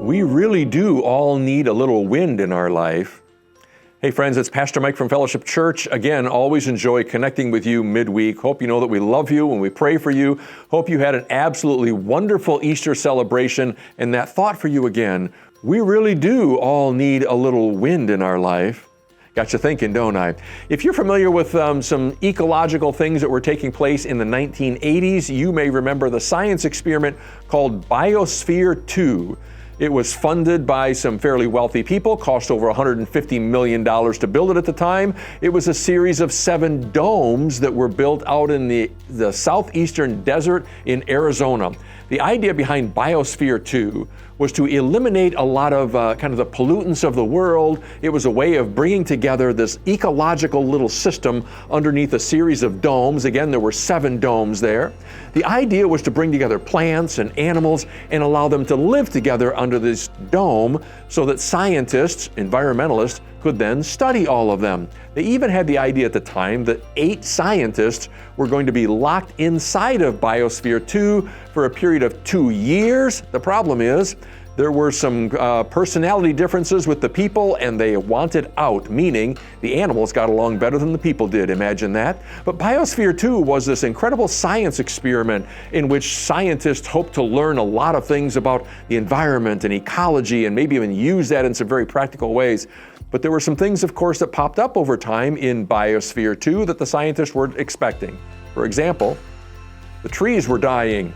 We really do all need a little wind in our life. Hey friends, it's Pastor Mike from Fellowship Church. Again, always enjoy connecting with you midweek. Hope you know that we love you and we pray for you. Hope you had an absolutely wonderful Easter celebration. And that thought for you again, we really do all need a little wind in our life. Got you thinking, don't I? If you're familiar with some ecological things that were taking place in the 1980s, you may remember the science experiment called Biosphere 2. It was funded by some fairly wealthy people, cost over $150 million to build it at the time. It was a series of 7 domes that were built out in the southeastern desert in Arizona. The idea behind Biosphere 2 was to eliminate a lot of kind of the pollutants of the world. It was a way of bringing together this ecological little system underneath a series of domes. Again, there were 7 domes there. The idea was to bring together plants and animals and allow them to live together under this dome so that scientists, environmentalists, could then study all of them. They even had the idea at the time that 8 scientists were going to be locked inside of Biosphere 2 for a period of 2 years. The problem is, there were some personality differences with the people and they wanted out, meaning the animals got along better than the people did. Imagine that. But Biosphere 2 was this incredible science experiment in which scientists hoped to learn a lot of things about the environment and ecology and maybe even use that in some very practical ways. But there were some things, of course, that popped up over time in Biosphere 2 that the scientists weren't expecting. For example, the trees were dying.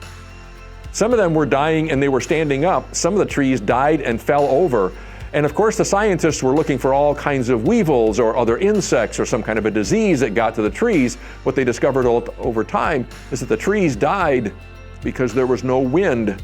Some of them were dying and they were standing up. Some of the trees died and fell over. And of course, the scientists were looking for all kinds of weevils or other insects or some kind of a disease that got to the trees. What they discovered over time is that the trees died because there was no wind.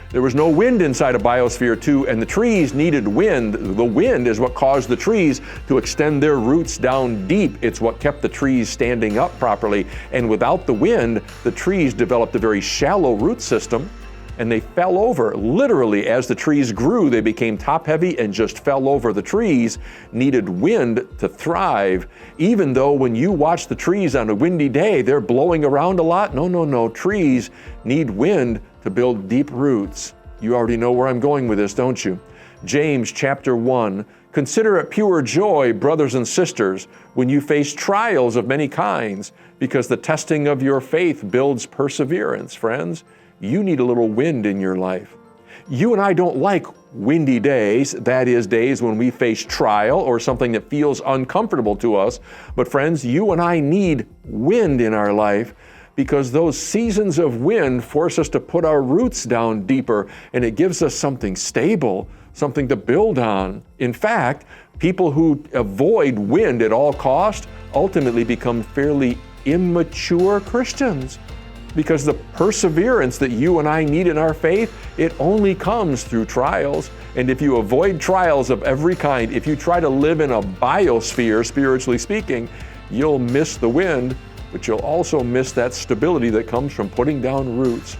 There was no wind inside of Biosphere 2, and the trees needed wind. The wind is what caused the trees to extend their roots down deep. It's what kept the trees standing up properly. And without the wind, the trees developed a very shallow root system, and they fell over. Literally, as the trees grew, they became top-heavy and just fell over. The trees needed wind to thrive. Even though when you watch the trees on a windy day, they're blowing around a lot. No. Trees need wind to build deep roots. You already know where I'm going with this, don't you? James chapter 1, consider it pure joy, brothers and sisters, when you face trials of many kinds, because the testing of your faith builds perseverance. Friends, you need a little wind in your life. You and I don't like windy days, that is, days when we face trial or something that feels uncomfortable to us. But friends, you and I need wind in our life, because those seasons of wind force us to put our roots down deeper, and it gives us something stable, something to build on. In fact, people who avoid wind at all cost ultimately become fairly immature Christians, because the perseverance that you and I need in our faith, it only comes through trials. And if you avoid trials of every kind, if you try to live in a biosphere, spiritually speaking, you'll miss the wind, but you'll also miss that stability that comes from putting down roots.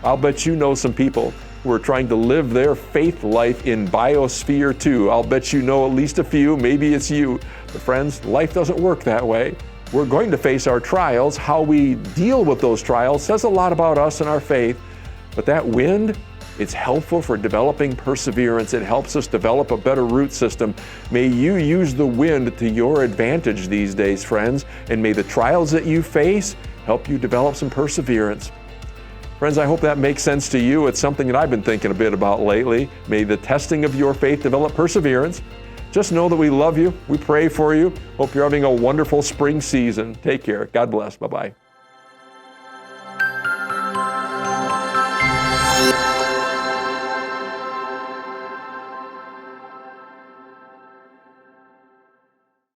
I'll bet you know some people who are trying to live their faith life in Biosphere 2. I'll bet you know at least a few, maybe it's you. But friends, life doesn't work that way. We're going to face our trials. How we deal with those trials says a lot about us and our faith. But that wind, it's helpful for developing perseverance. It helps us develop a better root system. May you use the wind to your advantage these days, friends, and may the trials that you face help you develop some perseverance. Friends, I hope that makes sense to you. It's something that I've been thinking a bit about lately. May the testing of your faith develop perseverance. Just know that we love you. We pray for you. Hope you're having a wonderful spring season. Take care. God bless. Bye-bye.